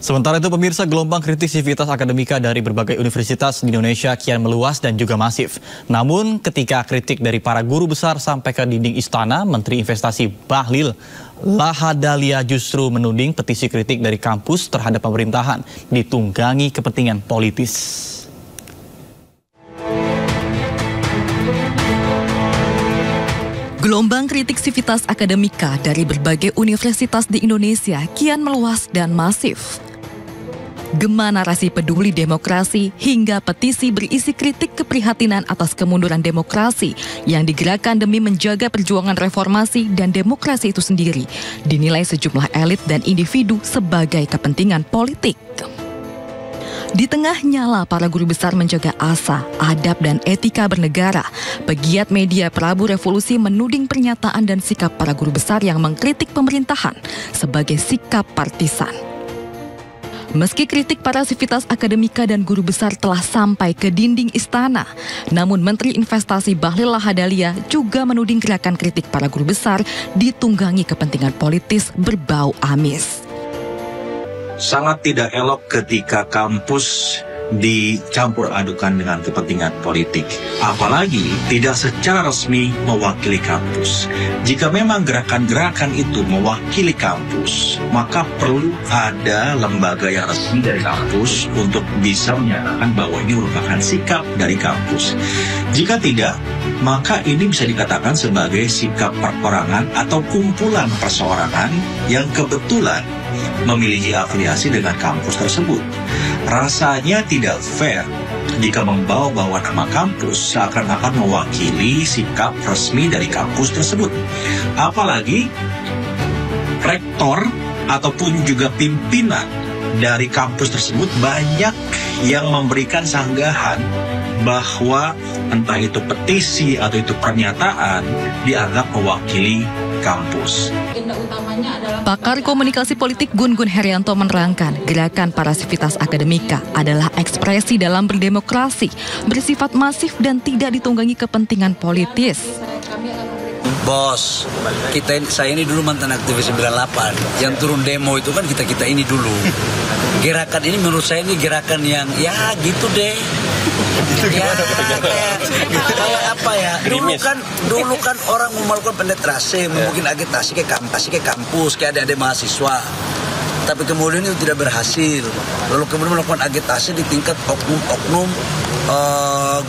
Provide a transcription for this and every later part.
Sementara itu pemirsa, gelombang kritik sivitas akademika dari berbagai universitas di Indonesia kian meluas dan juga masif. Namun ketika kritik dari para guru besar sampai ke dinding istana, Menteri Investasi Bahlil Lahadalia justru menuding petisi kritik dari kampus terhadap pemerintahan ditunggangi kepentingan politis. Gelombang kritik sivitas akademika dari berbagai universitas di Indonesia kian meluas dan masif. Gema narasi peduli demokrasi hingga petisi berisi kritik keprihatinan atas kemunduran demokrasi yang digerakkan demi menjaga perjuangan reformasi dan demokrasi itu sendiri dinilai sejumlah elit dan individu sebagai kepentingan politik. Di tengah nyala para guru besar menjaga asa, adab dan etika bernegara, pegiat media Prabu Revolusi menuding pernyataan dan sikap para guru besar yang mengkritik pemerintahan sebagai sikap partisan. Meski kritik para sivitas akademika dan guru besar telah sampai ke dinding istana, namun Menteri Investasi Bahlil Lahadalia juga menuding gerakan kritik para guru besar ditunggangi kepentingan politis berbau amis. Sangat tidak elok ketika kampus dicampur adukan dengan kepentingan politik. Apalagi tidak secara resmi mewakili kampus. Jika memang gerakan-gerakan itu mewakili kampus, maka perlu ada lembaga yang resmi dari kampus untuk bisa menyatakan bahwa ini merupakan sikap dari kampus. Jika tidak, maka ini bisa dikatakan sebagai sikap perorangan atau kumpulan perseorangan yang kebetulan memiliki afiliasi dengan kampus tersebut. Rasanya tidak fair jika membawa-bawa nama kampus seakan-akan mewakili sikap resmi dari kampus tersebut. Apalagi rektor ataupun juga pimpinan dari kampus tersebut banyak yang memberikan sanggahan bahwa entah itu petisi atau itu pernyataan dianggap mewakili kampus. Pakar komunikasi politik Gun Gun Herianto menerangkan gerakan para sivitas akademika adalah ekspresi dalam berdemokrasi, bersifat masif dan tidak ditunggangi kepentingan politis. Bos, saya ini dulu mantan aktivis 98. Yang turun demo itu kan kita ini dulu. Gerakan ini menurut saya ini gerakan yang ya gitu deh. Kayak apa ya? Dulu kan orang mau melakukan penetrasi, mungkin agitasi ke kampus, kayak adik-adik mahasiswa. Tapi kemudian itu tidak berhasil. Lalu kemudian melakukan agitasi di tingkat oknum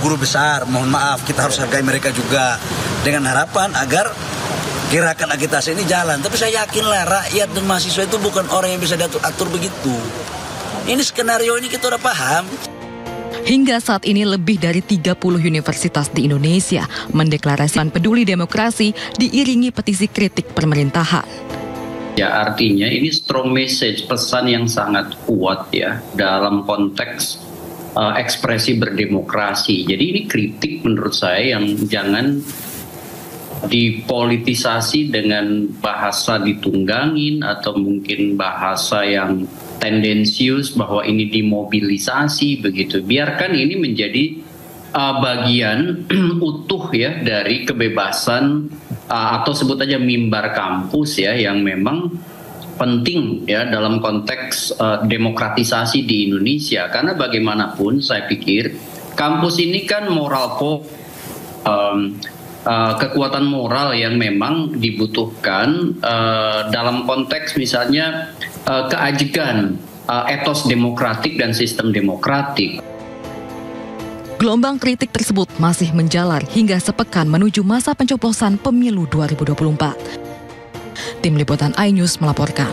guru besar. Mohon maaf, kita harus hargai mereka juga. Dengan harapan agar gerakan agitasi ini jalan. Tapi saya yakinlah rakyat dan mahasiswa itu bukan orang yang bisa diatur begitu. Ini skenario ini kita udah paham. Hingga saat ini lebih dari 30 universitas di Indonesia mendeklarasikan peduli demokrasi diiringi petisi kritik pemerintahan. Ya, artinya ini strong message, pesan yang sangat kuat ya dalam konteks ekspresi berdemokrasi. Jadi ini kritik menurut saya yang jangan dipolitisasi dengan bahasa ditunggangin atau mungkin bahasa yang tendensius bahwa ini dimobilisasi begitu. Biarkan ini menjadi bagian utuh ya dari kebebasan atau sebut aja mimbar kampus ya yang memang penting ya dalam konteks demokratisasi di Indonesia. Karena bagaimanapun saya pikir kampus ini kan kekuatan moral yang memang dibutuhkan dalam konteks misalnya keajegan etos demokratik dan sistem demokratik. Gelombang kritik tersebut masih menjalar hingga sepekan menuju masa pencoblosan pemilu 2024. Tim Liputan iNews melaporkan.